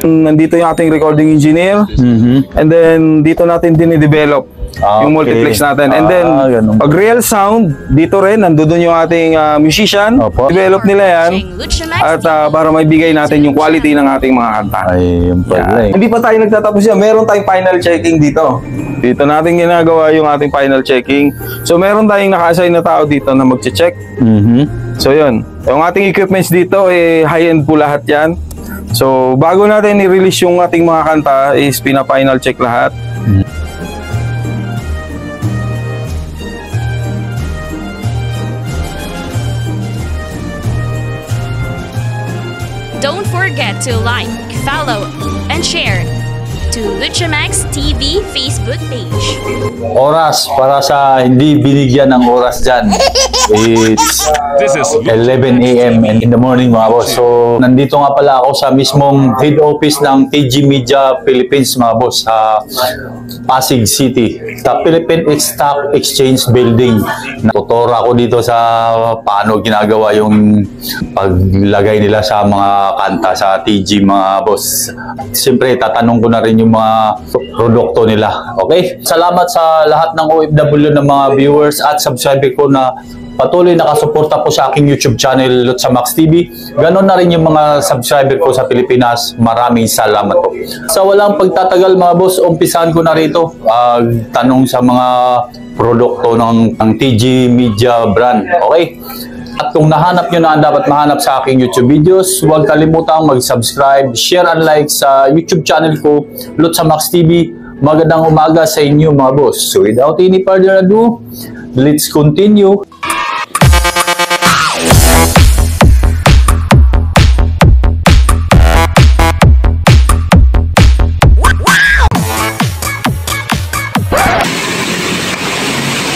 Nandito yung ating recording engineer. And then, dito natin dinidevelop yung multiplex natin. And then, pag real sound, dito rin, nandun yung ating musician. Develop nila yan. At para maibigay natin yung quality ng ating mga kanta. Ay, yung pala. Hindi pa tayo nagtatapos yan. Meron tayong final checking dito. Dito natin ginagawa yung ating final checking. So, meron tayong naka-assign na tao dito na mag-check. So, yun. Yung ating equipments dito, high-end po lahat yan. So, bago natin i-release yung ating mga kanta, is pina-final check lahat. Don't forget to like, follow, and share to Luchamax TV Facebook page. Oras para sa hindi binigyan ng oras dyan. It's 11 a.m. in the morning mga boss. So, nandito nga pala ako sa mismong head office ng TG Media Philippines mga boss sa Pasig City. Sa Philippine Stock Exchange Building. Natutora ako dito sa paano ginagawa yung paglagay nila sa mga kanta sa TG mga boss. Siyempre, tatanong ko na rin yung mga produkto nila. Okay? Salamat sa lahat ng OFW ng mga viewers at subscriber ko na patuloy nakasuporta po sa aking YouTube channel, Luchamax TV. Ganon na rin yung mga subscriber ko sa Pilipinas. Maraming salamat po. Sa walang pagtatagal mga boss, umpisahan ko na rito. Tanong sa mga produkto ng TG Media brand. Okay? At kung nahanap nyo na ang dapat mahanap sa aking YouTube videos, huwag kalimutang mag-subscribe, share and like sa YouTube channel ko, Luchamax TV. Magandang umaga sa inyo mga boss. So without any further ado, let's continue.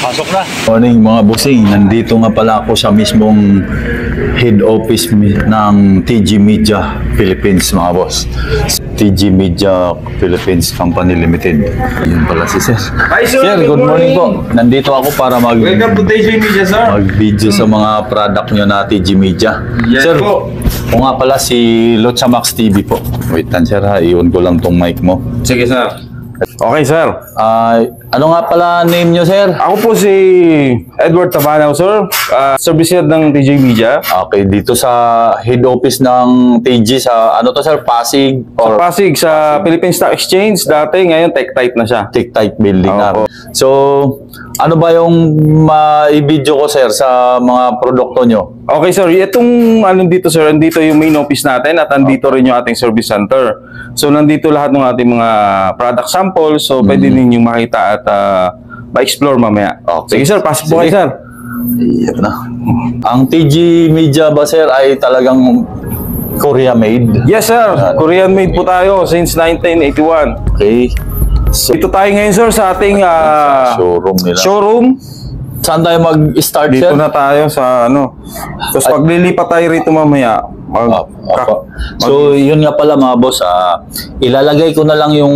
Pasok na. Morning mga bossing, nandito nga pala ako sa mismong head office ng TG Media Philippines mga boss. TG Media Philippines Company Limited. Yun pala si Sir. Hi sir, Good morning po. Nandito ako para Welcome to TG Media sir. Mag-video sa mga product nyo na TG Media. Yes, sir, po. O nga pala si Luchamax TV po. Wait lang sir ha, iwan ko lang tong mic mo. Sige sir. Okay sir. Ano nga pala name nyo sir? Ako po si Edward Tabanaw sir. Service head ng TG Media. Okay, dito sa head office ng TG sa ano to sir, Pasig? Sa Pasig, sa Philippine Stock Exchange. Dati, ngayon tech-type na siya. Tech-type building na. So, ano ba yung ma-i-video ko sir sa mga produkto nyo? Okay sir, itong ano dito sir, nandito yung main office natin at nandito rin yung ating service center. So nandito lahat ng ating mga product samples, so pwede ninyong makita at ma-explore mamaya. Okay. Sige sir, pasok po kayo sir. Yan na. Ang TG Media ba sir ay talagang Korea made? Yes sir, Korean made po tayo since 1981. Okay. So, dito tayo ngayon sir sa ating showroom nila. Showroom. Saan tayo mag-start dito sir? Na tayo sa ano. Tapos paglilipat tayo rito mamaya. So yun nga pala mga boss, ilalagay ko na lang yung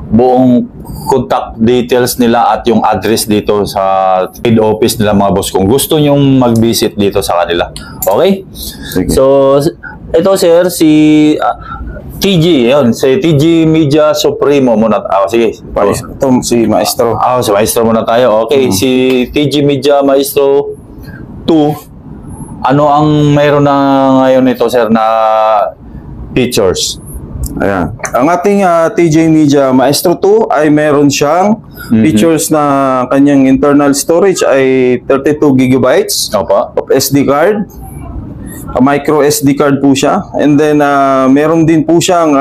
buong contact details nila at yung address dito sa head office nila mga boss kung gusto nyong mag-visit dito sa kanila. Okay? Sige. So ito sir, si TG, yun. Si TG Media Supremo muna. Sige. Ito si Maestro. Si Maestro muna tayo. Okay, si TG Media Maestro 2. Ano ang mayroon na ngayon ito, sir, na features? Ayan. Ang ating TG Media Maestro 2 ay meron siyang features na kanyang internal storage ay 32 gigabytes of SD card. Micro SD card po siya. And then, meron din po siyang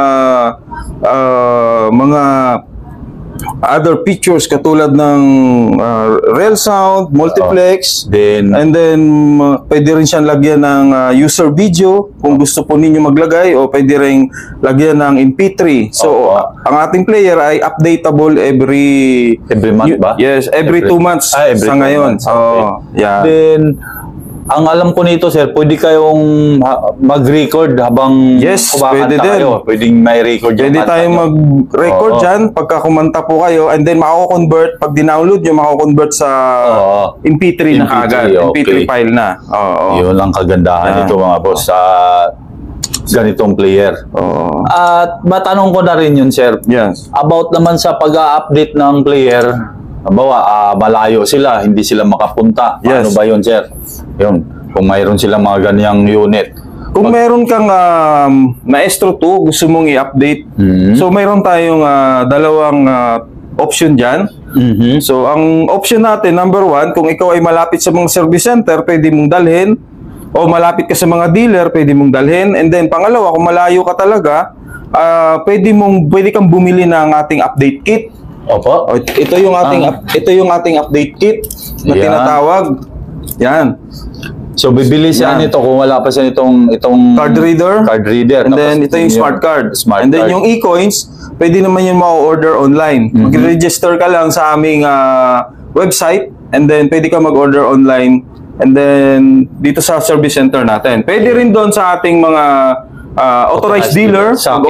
mga other features katulad ng real sound, multiplex, and then pwede rin siyang lagyan ng user video kung gusto po ninyo maglagay o pwede rin lagyan ng MP3. So, ang ating player ay updatable every month ba? Yes, every 2 months sa ngayon. Yeah. Then, ang alam ko nito, sir, pwede kayong mag-record habang pwede din. Pwedeng may record dyan. Pwede tayong mag-record dyan pagka kumanta po kayo and then mako-convert, pag dinownload nyo, mako-convert sa MP3 na kagad. MP3 file na. Yun ang kagandahan nito mga boss. ganitong player. Oo. At matanong ko na rin yun, sir. Yes. About naman sa pag-update ng player, halimbawa, malayo sila, hindi sila makapunta. Paano Yes. ba yun, sir? Yun, kung mayroon silang mga ganyang unit. Kung meron kang Maestro 2, gusto mong i-update, so mayroon tayong dalawang option dyan. So, ang option natin, number 1, kung ikaw ay malapit sa mga service center, pwede mong dalhin. O malapit ka sa mga dealer, pwede mong dalhin. And then, pangalawa, kung malayo ka talaga, pwede kang bumili ng ating update kit. Opo. O, ito yung ating update kit na Yan. tinatawag. Yan. So, bibili siya Yan. nito kung wala pa siya itong Card reader. Card reader. And then, Tapos ito yung smart card. Smart And then, card. yung e-coins, pwede naman yun ma-order online. Mag-register ka lang sa aming website. And then, pwede ka mag-order online. And then, dito sa service center natin. Pwede rin doon sa ating mga authorized dealer. Sa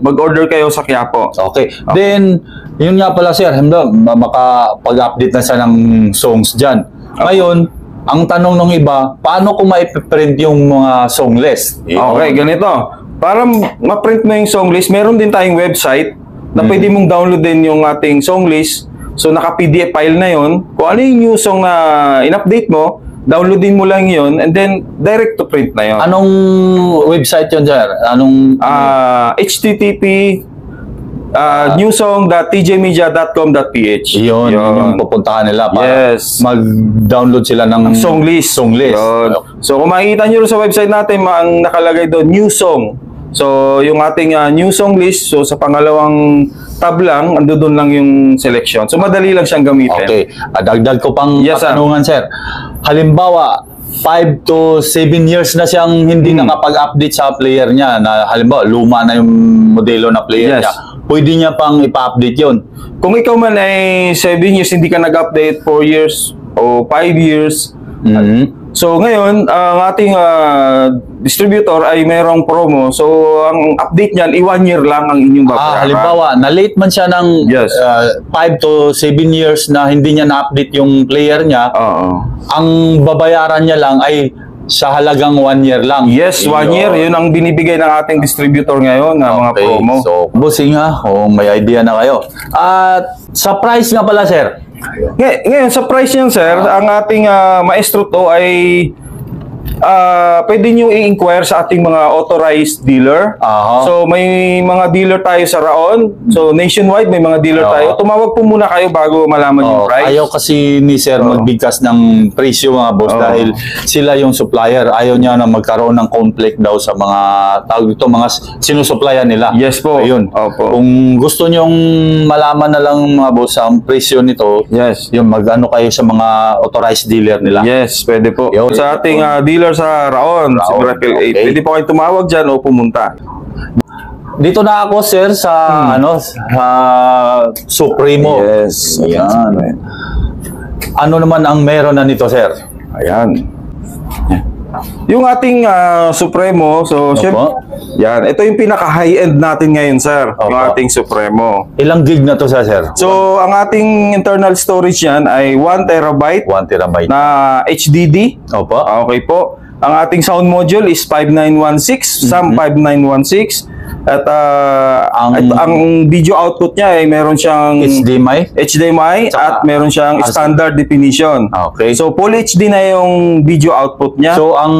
Mag-order kayo sa Quiapo. Okay. Then, yun nga pala, sir, makapag-update na siya ng songs dyan. Ngayon, ang tanong ng iba, paano kung ma-print yung mga song list? Okay, ganito. Para ma-print mo yung song list, meron din tayong website na pwede mong downloadin yung ating song list. So, naka-PDF file na yon. Kung ano yung new song na in-update mo, downloadin mo lang yon and then direct to print na yon. Anong website yun, sir? Anong... http newsong.tjmedia.com.ph. Yun yung pupuntahan nila para mag-download sila ng song list. Yun. So, kung makikita nyo sa website natin, ang nakalagay doon, new song. So, yung ating new song list, so sa pangalawang tab lang, ando doon lang yung selection. So, madali lang siyang gamitin. Okay. Dagdag ko pang katanungan, sir. Halimbawa, 5 to 7 years na siyang hindi nakapag-update sa player niya na halimbawa, luma na yung modelo na player niya. Pwede niya pang ipa-update yun. Kung ikaw man ay 7 years, hindi ka nag-update, 4 years o 5 years. So ngayon, ang ating distributor ay mayroong promo. So ang update niyan, 1 year lang ang inyong babayaran. Halimbawa, na-late man siya ng 5 to 7 years na hindi niya na-update yung player niya, ang babayaran niya lang ay sa halagang 1 year lang. Yes, 1 year. Yun ang binibigay ng ating distributor ngayon na mga promo. So, bossing ha, may idea na kayo. At sa price nga pala, sir. Ngayon, sa price niyan, sir, ang ating Maestro 2 ay pwede nyo i-inquire sa ating mga authorized dealer. So, may mga dealer tayo sa Raon. So, nationwide, may mga dealer tayo. Tumawag po muna kayo bago malaman yung price. Ayaw kasi ni sir magbigkas ng presyo, mga boss, dahil sila yung supplier. Ayaw niya na magkaroon ng conflict daw sa mga tawag dito, mga sinusupplyan nila. Yes po. Ayun. Kung gusto nyong malaman na lang, mga boss, ang presyo nito, yung mag-ano kayo sa mga authorized dealer nila. Yes, pwede po. Sa ating dealer sa Raon, si Brackle 8. Pwede po kayo tumawag dyan o pumunta. Dito na ako, sir, sa sa Supremo. Yes. Yan. Ano naman ang meron na nito, sir? Ayan. Yung ating Supremo, so syempre, yan, ito yung pinaka-high-end natin ngayon, sir. Yung ating Supremo. Ilang gig na to, sir? So, ang ating internal storage yan ay 1 terabyte. 1 terabyte. Na HDD. Opo. Okay po. Ang ating sound module is 5916, SAM 5916. At ang video output niya ay meron siyang HDMI at meron siyang standard definition. Okay. So full HD na yung video output niya. So ang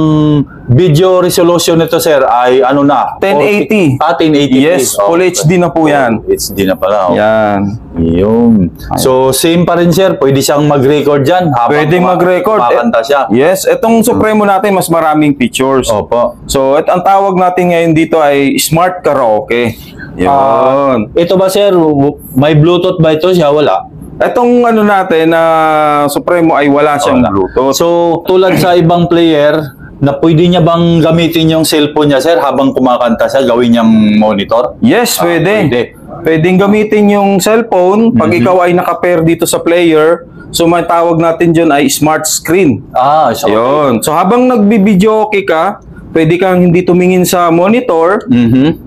video resolution nito, sir, ay ano na? 1080. 1080. Yes, full HD na po yan. HD na pala. Yan. Yun. So same pa rin, sir. Pwede siyang mag-record dyan. Pwede mag-record. Makakanta siya. Yes, itong Supremo natin mas maraming features. Opo. So ang tawag natin ngayon dito ay Smart Karaoke. Yun. Ito ba, sir, may Bluetooth ba ito siya? Wala. Itong ano natin na Supremo ay wala siyang Bluetooth. So, tulad sa ibang player, na pwede niya bang gamitin yung cellphone niya, sir, habang kumakanta siya, gawin niyang monitor? Yes, pwede. Pwedeng gamitin yung cellphone pag ikaw ay naka-pair dito sa player. So, may tawag natin dyan ay smart screen. Yun. So, habang nagbi-video okay ka, pwede kang hindi tumingin sa monitor,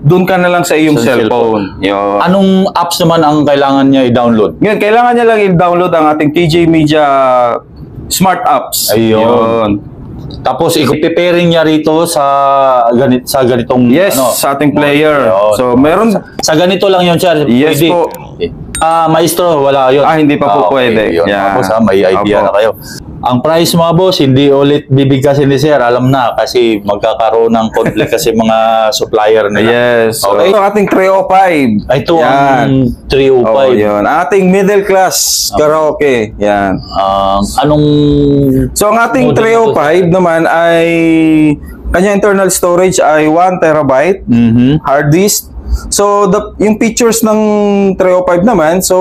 doon ka na lang sa iyong cellphone. Yun. Anong apps naman ang kailangan niya i-download? Ngayon, kailangan niya lang i-download ang ating TJ Media Smart Apps. Ayun. Tapos i-pairing niya rito sa ganitong Yes, sa ating player. Okay, So, meron... sa ganito lang yun, sir. Yes Pwede. po. Maestro, wala yun. Hindi pa po okay, pwede. Yun, Yeah. mga boss, may idea Opo. na kayo. Ang price mga boss, hindi ulit bibigkasin ni sir. Alam na kasi magkakaroon ng conflict kasi mga supplier nila. Yes. So, Okay. ito ating 305. Ito Yan. ang 305. Yun. Ating middle class karaoke. Yan. Anong... So, ang ating Model 305 naman ay kanya internal storage ay 1 terabyte Mhm. hard disk. So, yung pictures ng 305 naman, so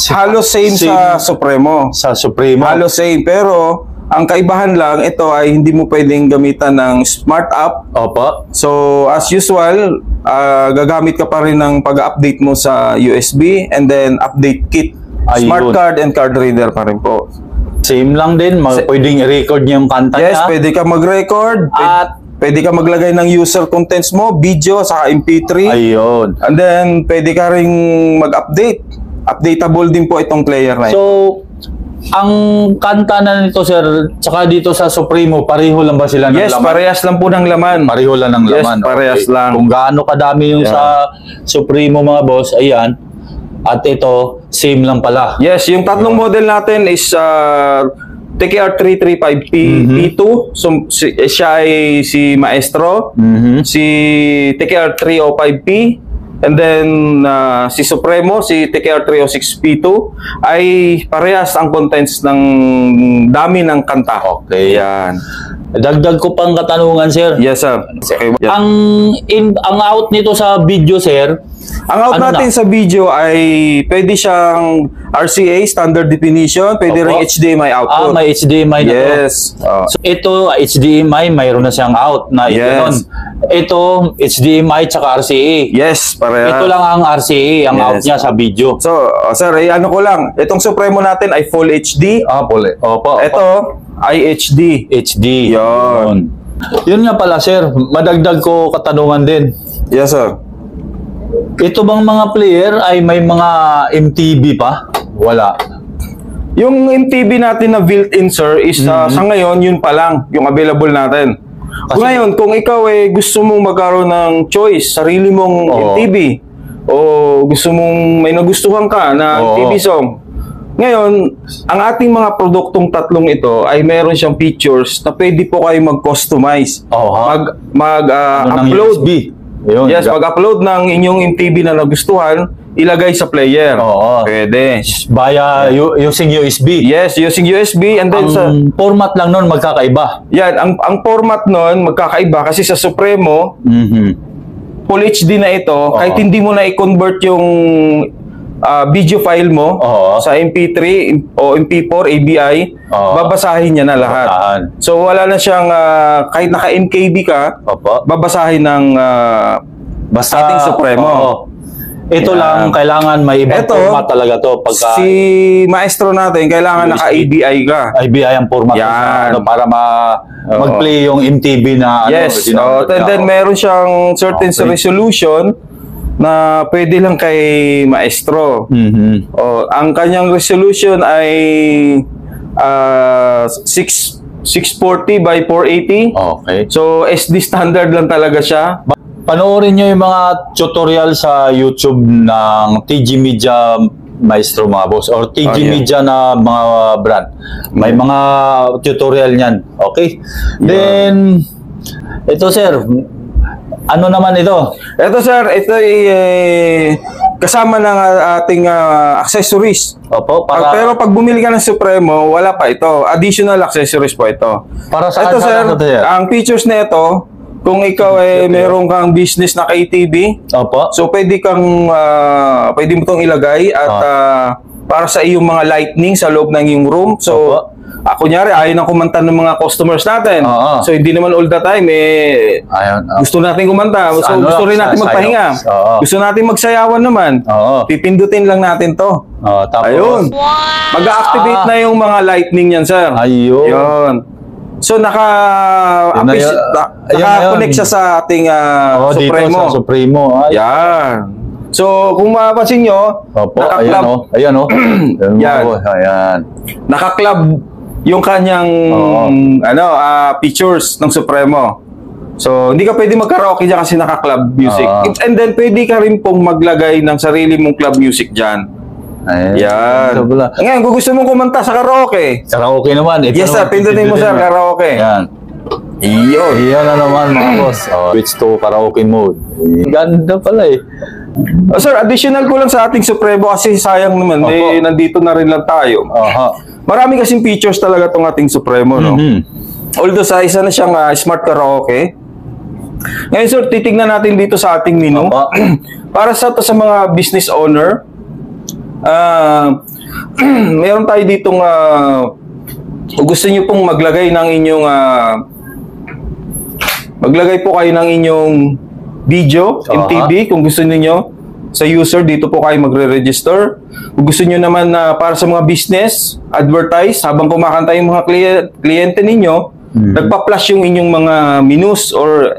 halos same sa Supremo. Sa Supremo. Halos same. Pero, ang kaibahan lang, ito ay hindi mo pwedeng gamitan ng smart app. Opo. So, as usual, gagamit ka pa rin ng pag-update mo sa USB and then update kit. Ayun. Smart card and card reader pa rin po. Same lang din. Pwedeng i-record niya yung kanta Yes, niya. pwede ka mag-record. At Pwede ka maglagay ng user contents mo, video, sa MP3. ayun. And then, pwede ka ring mag-update. Updatable din po itong player na ito. So, ang kanta na nito, sir, tsaka dito sa Supremo, pareho lang ba sila ng Yes, laman? parehas lang po ng laman. Pareho lang ng Yes, laman. parehas lang. Kung gaano kadami yung sa Supremo, mga boss, ayan. At ito, same lang pala. Yes, yung tatlong model natin is TKR 335P P2. So, siya ay si Maestro. Mhm. Si TKR 305P. And then, si Supremo, si TKR 306P2 ay parehas ang contents ng dami ng kanta. Okay. Yan. Dagdag ko pang katanungan, sir. Yes, sir. Okay. Yan. Ang out nito sa video, sir, Ang out ano natin na? sa video ay pwede siyang RCA, standard definition, pwede Opo. ring HDMI output. may HDMI na to. Yes. So, ito, HDMI, mayroon na siyang out na ito Yes. nun. Ito, HDMI tsaka RCA. Yes, parehas. Ito lang ang RCA, ang Yes. out niya sa video. So, sir, ano ko lang, itong Supremo natin ay full HD. Pole. Opo. Ito ay HD. HD. Yun. Yun nga pala, sir. Madagdag ko katanungan din. Yes, sir. Ito bang mga player ay may mga MTV pa? Wala. Yung MTV natin na built-in, sir, is sa ngayon, yun pa lang, yung available natin. Kasi- Ngayon, kung ikaw gusto mong magkaroon ng choice, sarili mong Oo. MTV, o gusto mong may nagustuhan ka na Oo. TV song, ngayon, ang ating mga produktong tatlong ito ay meron siyang features na pwede po kayo mag-customize. Ano ng Mag-upload. USB? Yun. Yes, mag-upload ng inyong MTV na nagustuhan, ilagay sa player. Oo. Pwede. Via using USB. Yes, using USB and then sa Ang format lang nun magkakaiba. yan, ang format nun magkakaiba kasi sa Supremo, Mhm. Full HD na ito, kahit hindi mo na i-convert yung video file mo Oo. sa MP3 o MP4, ABI, Oo. babasahin niya na lahat. Babasahan. So wala na siyang, kahit naka-MKB ka, Opo. babasahin ng Basta ating Supremo. oo. Ito Yan. lang, kailangan may ibang Ito, format talaga to. Pagka si Maestro natin, kailangan USB. naka-ABI ka. IBI ang format Yan. para Oo. mag-play yung MTV na Yes, dinanood and then niya. meron siyang certain Okay. resolution na pwede lang kay Maestro. Mhm. Ang kanyang resolution ay 640 by 480. Okay. So SD standard lang talaga siya. Panoorin nyo yung mga tutorial sa YouTube ng TG Media Maestro, mga boss, or TG yeah. Media na mga brand. May mga tutorial niyan. Okay? Then, ito sir, ano naman ito? Ito sir, ito ay kasama ng ating accessories. Opo, Pero pag bumili ka ng Supremo, wala pa ito. Additional accessories po ito. para sa Ito sir, ang features na ito, kung ikaw meron kang business na KTV, Opo. so pwede mo itong ilagay at para sa iyong mga lightning sa loob ng iyong room. So, Opo. kunyari, ayaw na kumanta ng mga customers natin. Oo. So, hindi naman all the time, Ayun. gusto natin kumanta. So, Ano gusto lang, rin natin sa- magpahinga. Oo. Gusto natin magsayawan naman. Oo. Pipindutin lang natin to. Tapos, Ayun. Mag-activate na yung mga lightning yan, sir. Ayun. Yun. So, Yun na yun. naka-connect siya sa ating Dito Supremo. sa Supremo. Ay. Yan. So, kung mapapansin nyo, Opo, naka-club, ayan o. Ayan o. Yan. Ayan. naka-club yung kanyang features ng Supremo. So, hindi ka pwede mag-karaoke dyan kasi naka-club music. And then, pwede ka rin pong maglagay ng sarili mong club music dyan. Yan. Ngayon, kung gusto mong kumanta sa karaoke. Sa karaoke naman. Yes, sir. Pindutin mo sa karaoke. Yan. Iyon na naman, mga boss. Switch to karaoke mode. Ganda pala eh. Sir, additional ko lang sa ating Supremo kasi sayang naman. Nandito na rin lang tayo. Marami kasing features talaga itong ating Supremo, no? Although sa isa na siyang smart karaoke. Ngayon, sir, titignan natin dito sa ating menu. Para sa mga business owner, meron tayo ditong kung gusto niyo pong maglagay ng inyong maglagay po kayo ng inyong video in TV kung gusto niyo sa user, dito po kayo magre-register. Kung gusto niyo naman na para sa mga business, advertise habang kumakanta yung mga kliyente ninyo, nagpa-flash yung inyong mga menus or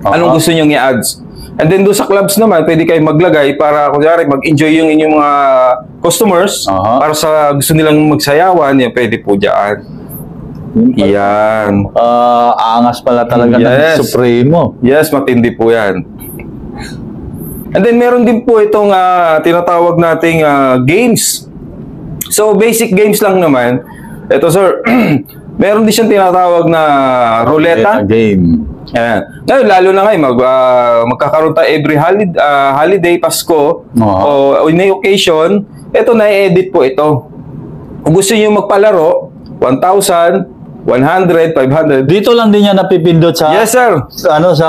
anong gusto niyo i-ads. And then doon sa clubs naman, pwede kayo maglagay para kunyari mag-enjoy yung inyong mga customers para sa gusto nilang magsayawan, yan pwede po dyan. Yan. Aangas pala talaga ng Supremo. Yes, matindi po yan. And then meron din po itong tinatawag nating games. So basic games lang naman. Ito sir, meron din siyang tinatawag na ruleta game. Ayan. Ngayon, lalo na ngayon, magkakaroon tayo every holiday, Pasko, o any occasion, ito na-edit po ito. Kung gusto niyo magpalaro, 1,000, 100, 500. Dito lang din niya napipindot sa... Yes, sir. Sa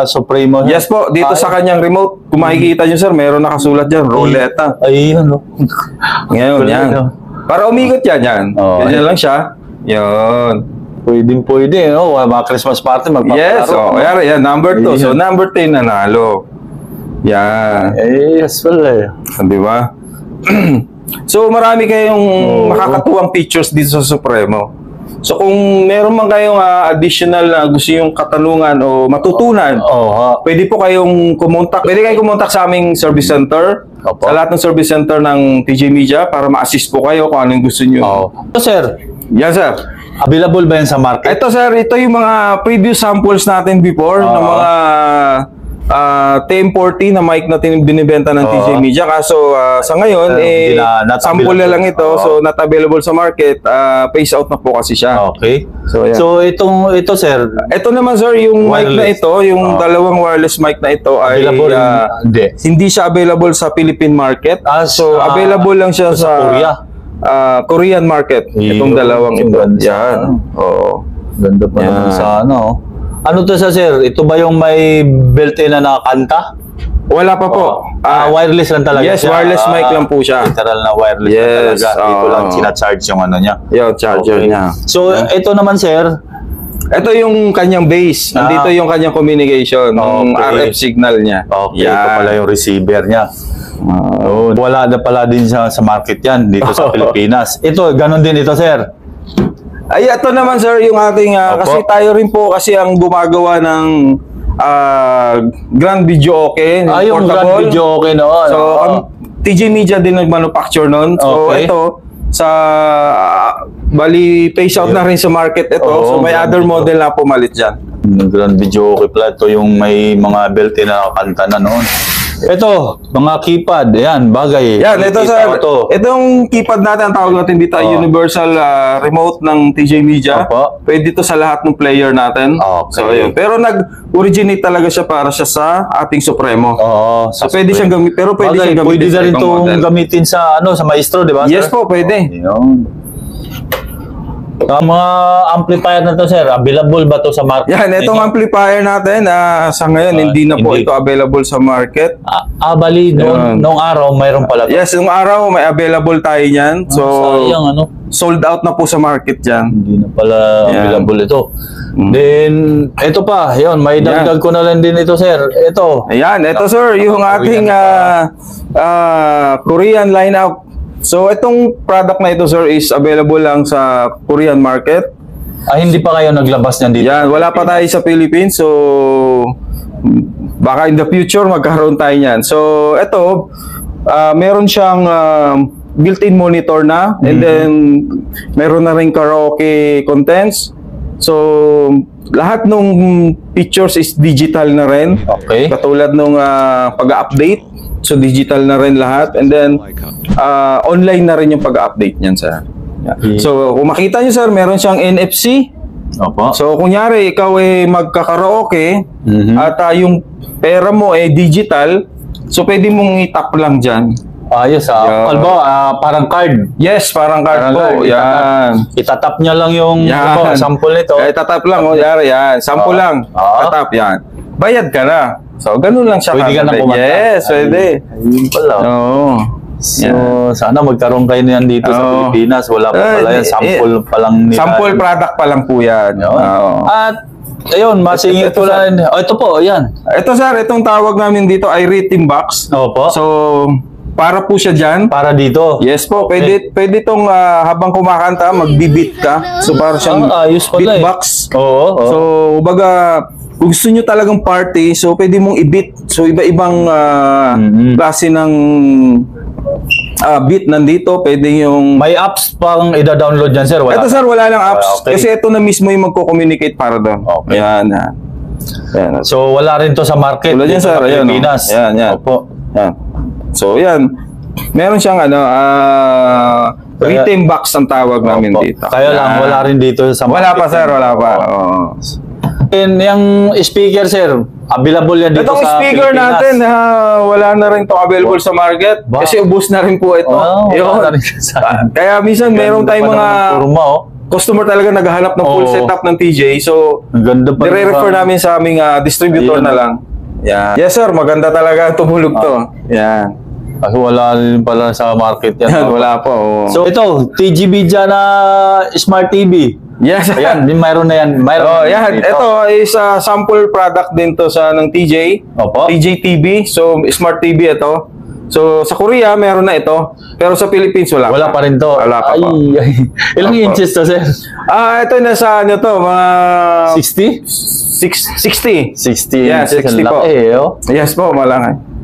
Supremo. Yes po, dito sa kanyang remote. Kung makikita niyo, sir, meron nakasulat dyan, ruleta. Ayun, no. Ngayon, yan. Para umikot yan. Yan lang siya. Yan. Pwede, no? Mga Christmas party, magpapalaro. Yes, yan, number 2. So, number 10 nanalo. Yan. Yes, pala eh. Di ba? So, marami kayong makakatuwang features dito sa Supremo. So, kung meron man kayong additional na gusto yung katanungan o matutunan, pwede po kayong kumontak. Pwede kayong kumontak sa aming service center. Sa lahat ng service center ng TJ Media para ma-assist po kayo kung anong gusto nyo. Sir. Yes, sir. Available ba yan sa market? Ito, sir. Ito yung mga previous samples natin before ng mga TM40 na mic na binibenta ng TJ Media. Kaso sa ngayon, sample na lang ito. So, not available sa market. Phase out na po kasi siya. Okay. So, yeah. So ito, sir. Ito naman, sir, yung wireless mic na ito, yung dalawang wireless mic na ito ay hindi siya available sa Philippine market. So, available lang siya sa Korean market. Itong dalawang ito. Yan. Ganda pa naman sa Ano to sir? Ito ba yung may built-in na nakakanta? Wala pa po. Wireless lang talaga siya? Yes, wireless mic lang po siya. Literal na wireless lang talaga. Dito lang sinacharge yung ano niya. Yung charger niya. So, ito naman sir? Ito yung kanyang base. Nandito yung kanyang communication. Yung RF signal niya. Okay, ito pala yung receiver niya. Wala na pala din sa market yan dito sa Pilipinas. Ito, ganun din ito sir. Ay, ito naman sir, yung ating, kasi tayo rin po kasi ang gumagawa ng Grand Video Okay. Yung Grand Video Okay noon. So, TJ Media din nag-manufacture noon. So, ito, bali, phase out na rin sa market ito. So, may other model na pumalit dyan. Grand Video Okay pala. Ito yung may mga built-in na kanta na noon. Ito, mga keypad, yan, bagay. Yan, ito sir, itong keypad natin, ang tawag natin dito ay universal remote ng TJ Media. Pwede ito sa lahat ng player natin. So, yun. Pero nag-originate talaga siya para siya sa ating Supremo. So, pwede siyang gamitin, pero pwede siyang gamitin pwede na rin itong gamitin sa, sa maestro, di ba? Yes po, pwede. Ang mga amplifier na to sir, available ba to sa market? Yan, itong amplifier natin, sa ngayon, hindi na po ito available sa market. Bali, noong araw, mayroon pala to. Yes, noong araw, may available tayo niyan. So, sayang, sold out na po sa market dyan. Hindi na pala available ito. Then, ito pa, yun, may dagdag ko na lang din ito sir. Ito. Ayan, ito sir, yung ating Korean lineup. So, itong product na ito, sir, is available lang sa Korean market. Hindi pa kayo naglabas niyan dito? Yan, wala pa tayo sa Philippines. So, baka in the future, magkaroon tayo niyan. So, ito, meron siyang built-in monitor na, and then meron na rin karaoke contents. So, lahat ng pictures is digital na rin. Okay. Katulad nung pag-update. So, digital na rin lahat. And then, online na rin yung pag-update niyan, sir. Yeah. So, kung makita nyo, sir, meron siyang NFC. Opo. So, kunyari, ikaw ay magkakaraoke at yung pera mo ay digital, so pwede mong i-tap lang dyan. Ayos parang card. Yes, parang card po. Yan. Itatap niya lang yung sample nito. Itatap lang. Yan. Sample lang. Tatap yan. Bayad ka na. So, ganun lang siya. Pwede ka na kumanta. Yes, pwede. Ayun pala. Oo. So, sana magkaroon kayo niyan dito sa Pilipinas. Wala pa pala yan. Sample pa lang nila. Sample product pa lang po yan. At, ayun, masingit ko lang. Ito po, ayan. Ito, sir, itong tawag namin dito ay rhythm box. Opo. So, para po siya dyan. Para dito. Yes po, pwede itong habang kumakanta, mag-beat ka. So, para siyang beatbox. Oo. So, baga, kung gusto nyo talagang party, so pwede mong i-beat. So, iba-ibang klase ng beat nandito. Pwede yung... May apps pang i-download dyan, sir? Wala. Ito, sir, wala lang apps. Okay. Kasi ito na mismo yung magko-communicate para doon. Okay. Yan. So, wala rin to sa market. Tulad yan, sir. Ayan. Yan. Opo. Yan. So, yan. Meron siyang rhythm box ang tawag namin dito. Kaya lang, wala rin dito sa market. Wala pa, sir. Wala pa. And yung speaker, sir, available yan dito itong sa speaker Pilipinas. natin, wala na rin ito available sa market. Kasi ubos na rin po ito. Kaya minsan, meron tayong mga customer talaga naghahanap ng full setup ng TJ. So, nire-refer namin sa aming distributor na lang. Yan. Yes, sir. Maganda talaga tumulog to. Yan. Kasi wala rin pala sa market yan. Wala po. So, ito, TGB dyan na Smart TV. Yes. Ayan, mayroon na yan. Yan. Ito is sample product din to sa ng TJ. Opo. TJ TV. So, Smart TV ito. So, sa Korea, meron na ito. Pero sa Philippines, wala. Wala pa rin to. Wala pa po. Ilang inches to, sir? Ito nasa ano to, mga... 60? 60. 60 Yeah, inches. 60 po. Yes po, malaki.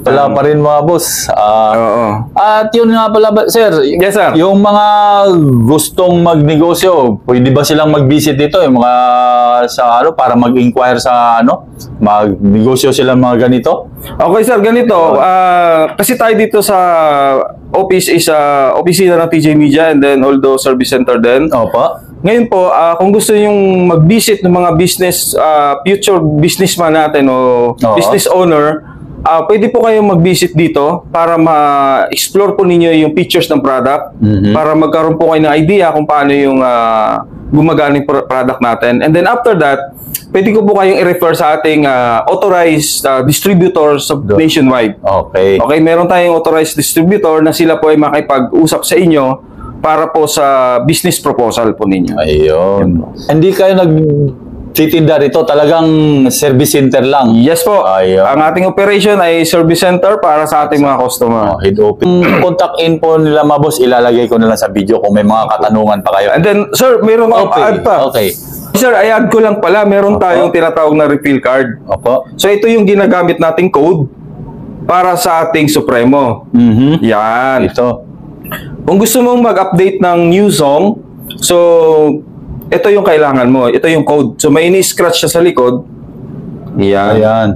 Wala pa rin mga boss. Oo. At yun nga pala, sir. Yes, sir. Yung mga gustong magnegosyo, pwede ba silang mag-visit dito? Yung mga para mag-inquire sa magnegosyo sila mga ganito? Okay, sir. Ganito. Kasi tayo dito sa office is opisina ng TJ Media and then although service center din. Opo. Ngayon po, kung gusto yung mag-visit ng mga business, future businessman natin o business owner, pwede po kayong mag-visit dito para ma-explore po ninyo yung features ng product, para magkaroon po kayo ng idea kung paano yung gumagana yung product natin. And then after that, pwede ko po kayong i-refer sa ating authorized distributors nationwide. Okay. Okay, meron tayong authorized distributor na sila po ay makipag-usap sa inyo para po sa business proposal po ninyo. Ayun. Hindi kayo titinda rito, talagang service center lang. Yes po. Ayun. Ang ating operation ay service center para sa ating mga customer. Head office. Contact info nila mga boss, ilalagay ko na lang sa video kung may mga katanungan pa kayo. And then, sir, mayroong add pa. Okay. Sir, i-add ko lang pala, meron tayong tinatawag na refill card. Opo. So, ito yung ginagamit nating code para sa ating Supremo. Yan. Ito. Kung gusto mong mag-update ng new song, so, ito yung kailangan mo. Ito yung code. So, may ini-scratch siya sa likod. Yan. Ayan.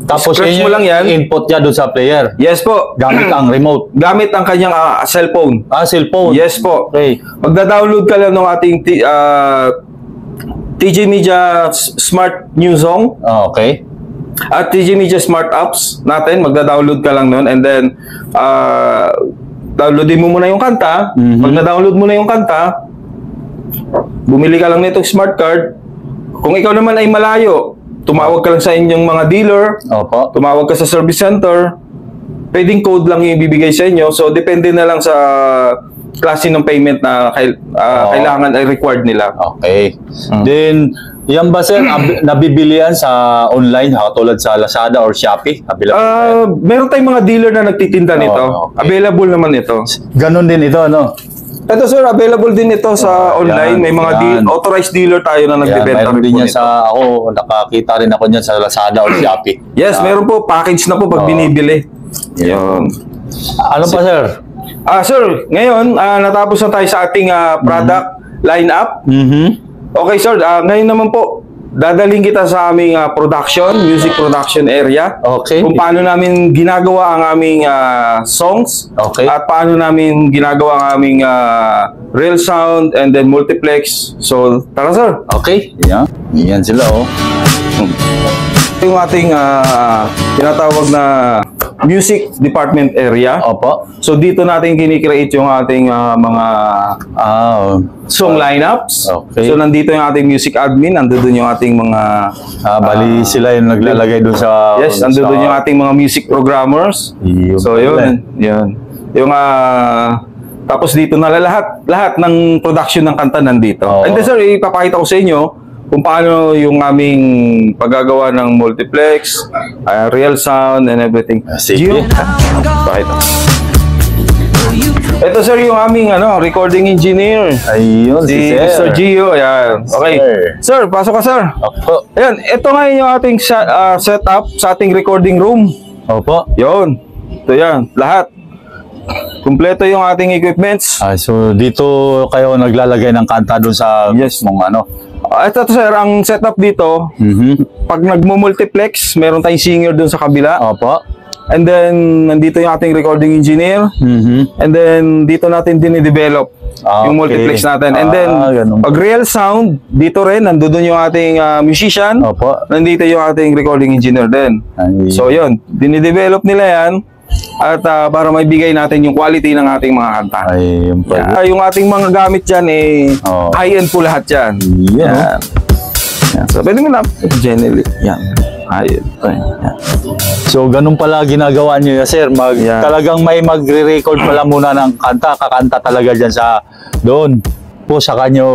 Tapos Scratch mo lang yan. Input niya doon sa player. Yes po. Gamit ang remote. Gamit ang kanyang cellphone. Cellphone. Yes po. Okay. Magda-download ka lang ng ating TJ Media Smart New Song. Okay. At TJ Media Smart Apps natin. Magda-download ka lang nun. And then, downloadin mo muna yung kanta. Pag na-download mo na yung kanta, bumili ka lang nitong smart card. Kung ikaw naman ay malayo, tumawag ka lang sa inyong mga dealer. Opo. Tumawag ka sa service center. Pwedeng code lang yung ibibigay sa inyo. So, depende na lang sa klase ng payment na kailangan ay required nila. Okay. Then, yan ba sir, nabibili yan sa online, tulad sa Lazada or Shopee? Meron tayong mga dealer na nagtitinda nito. Okay. Available naman ito. Ganon din ito, no? Ito sir, available din ito sa online. May mga authorized dealer tayo na nagbebenta rin po yan nito. ako, nakakita rin ako niyan sa Lazada or Shopee. Yes, meron po. Package na po pag binibili. Yun. Ano pa sir? Sir, ngayon, natapos na tayo sa ating product lineup. Okay, sir, ngayon naman po, dadaling kita sa aming music production area. Okay. Kung paano namin ginagawa ang aming songs. Okay. At paano namin ginagawa ang aming real sound and then multiplex. So, tara, sir. Okay. Yan sila, oh. Yung ating tinatawag na music department area. Opo. So, dito natin kinikreate yung ating mga song lineups. Okay. So, nandito yung ating music admin. Nandito yung ating mga... Bali sila yung naglalagay dun sa... yes, nandito yung ating mga music programmers. So, yun. Yung... tapos dito na lahat ng production ng kanta nandito. Oo. And then, sir, ipapakita ko sa inyo kung paano yung aming paggagawa ng multiplex, real sound, and everything. Sige. Gio, pakita. Ito, sir, yung aming recording engineer. Ayun, Si Mr. Gio. Ayan. Okay. Sir, pasok ka, sir. Opo. Ayan, ito ngayon yung ating setup sa ating recording room. Opo. Yun. Ito yan. Lahat. Kumpleto yung ating equipments. So dito kayo naglalagay ng kanta doon sa mong Ito, sir, ang setup dito, pag nagmo-multiplex, meron tayong singer doon sa kabila. Opo. And then, nandito yung ating recording engineer. And then, dito natin dinidevelop yung multiplex natin. And then, pag real sound, dito rin, nandun yung ating musician. Opo. Nandito yung ating recording engineer din. So, yun. Dinidevelop nila yan. At para maibigay natin yung quality ng ating mga kanta. Yung ating mga gamit dyan, high-end po lahat yan. Yan. So, pwede mo na, generally. Yan. High-end. So, ganun pala ginagawa nyo, sir. Talagang may magre-record pala muna ng kanta. Kakanta talaga dyan sa doon. Po sa kanyo,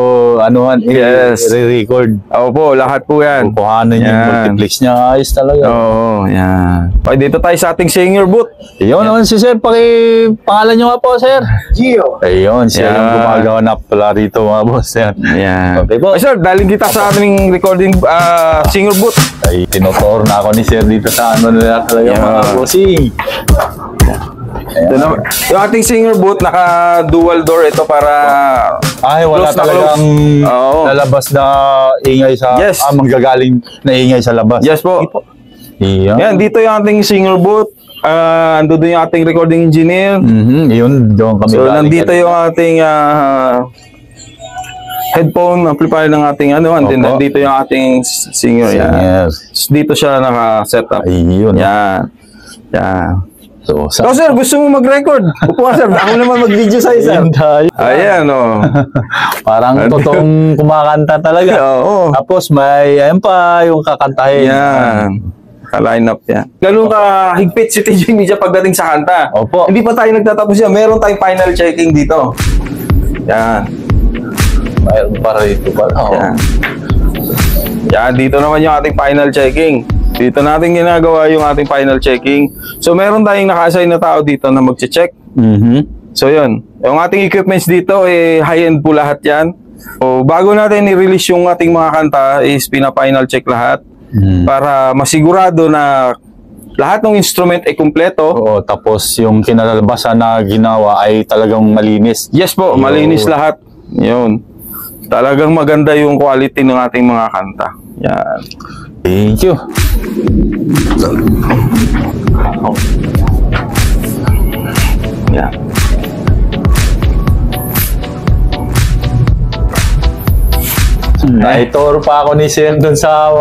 i-record. Opo, lahat po yan. Kukuhanin yung multiplex niya. Ayos talaga. Oo, yan. Okay, dito tayo sa ating singer booth. Ayun, si sir, pangalan nyo nga po, sir. Gio. Ayun, siya yung gumagawa na pala rito, mga boss. Yan. Okay po. Ay, sir, daling kita sa aming recording singer booth. Ay, tinotor na ako ni sir dito sa nila talaga, mga bossing. Ito naman. Yung ating singer booth, naka-dual door ito para... wala talagang lalabas na ingay sa... manggagaling na ingay sa labas. Yes po. Yan, dito yung ating singer booth. Ando doon yung ating recording engineer. Yun, doon kami. So, nandito yung ating headphone amplifier ng ating nandito yung ating singer. Dito siya naka-setup. Ayun. Yan. So, sir, gusto mo mag-record? Upo ka, sir. Ako naman mag-video sa'yo, sir. Ayan, Parang totoong kumakanta talaga. Oo. Tapos may, ayan pa, yung kakantahin. Yan. Ka-line up yan. Ganun ka higpit si TJ Media pagdating sa kanta. Opo. Hindi pa tayo nagtatapos yan. Meron tayong final checking dito. Yan. Mayroon para dito pala. Yan, dito naman yung ating final checking. Dito natin ginagawa yung ating final checking. So, meron tayong naka-assign na tao dito na magche-check. So, yun. Yung ating equipments dito, high-end po lahat yan. So, bago natin i-release yung ating mga kanta, is pina-final check lahat. Para masigurado na lahat ng instrument ay kumpleto. Oo, tapos yung kinalabasan na ginawa ay talagang malinis. Yes po, malinis lahat. Yun. Talagang maganda yung quality ng ating mga kanta. Yan. Thank you. Yan. Naitor pa ako ni Sir doon sa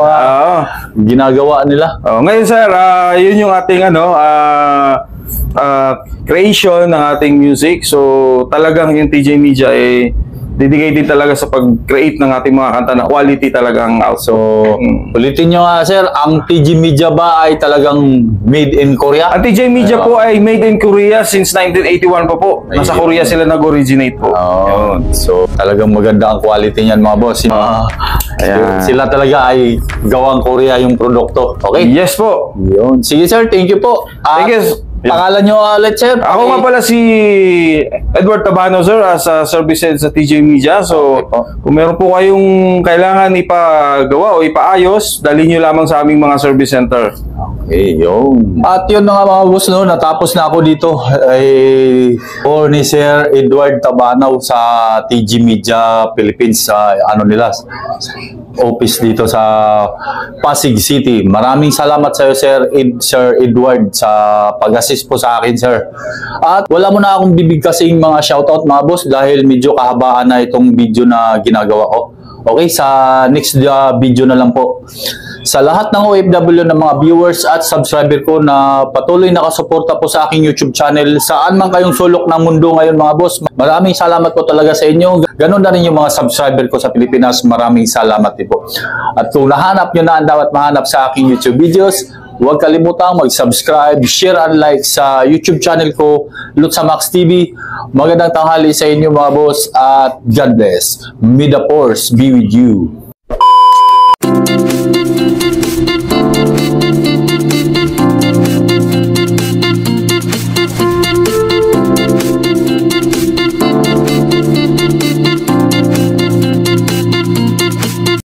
ginagawa nila. Ngayon, sir, yun yung ating creation ng ating music. So, talagang yung TJ Media dedicated talaga sa pag-create ng ating mga kanta na quality talagang out. So, ulitin nyo nga, sir, ang TJ Media ba ay talagang made in Korea? Ang TJ Media po ay made in Korea since 1981 pa po. Nasa Korea sila nag-originate po. So, talagang maganda ang quality niyan, mga boss. Sila talaga ay gawang Korea yung produkto. Okay? Yes po. Yun. Sige, sir, thank you po. Thank you. Pangalan nyo ulit, sir? Ako nga pala si Edward Tabano, sir, as a service head sa TJ Media. So, Okay po. kung meron po kayong kailangan ipagawa o ipaayos, dalhin nyo lamang sa aming mga service center. Okay, yun. At yun na nga mga boss, no, natapos na ako dito ni Sir Edward Tabanaw sa TG Media Philippines sa office dito sa Pasig City. Maraming salamat sa iyo, Sir Edward, sa pag-assist po sa akin, sir. At wala mo na akong bibigkasing mga shoutout, mga boss, dahil medyo kahabaan na itong video na ginagawa ko. Okay, sa next video na lang po. Sa lahat ng OFW ng mga viewers at subscriber ko na patuloy nakasuporta po sa aking YouTube channel, saan man kayong sulok ng mundo ngayon, mga boss, maraming salamat po talaga sa inyo. Ganon na rin yung mga subscriber ko sa Pilipinas, maraming salamat din po. At kung nahanap nyo na ang dapat mahanap sa aking YouTube videos, huwag kalimutang mag-subscribe, share and like sa YouTube channel ko, Lutsamax TV. Magandang tanghali sa inyo, mga boss, at God bless. May the force be with you.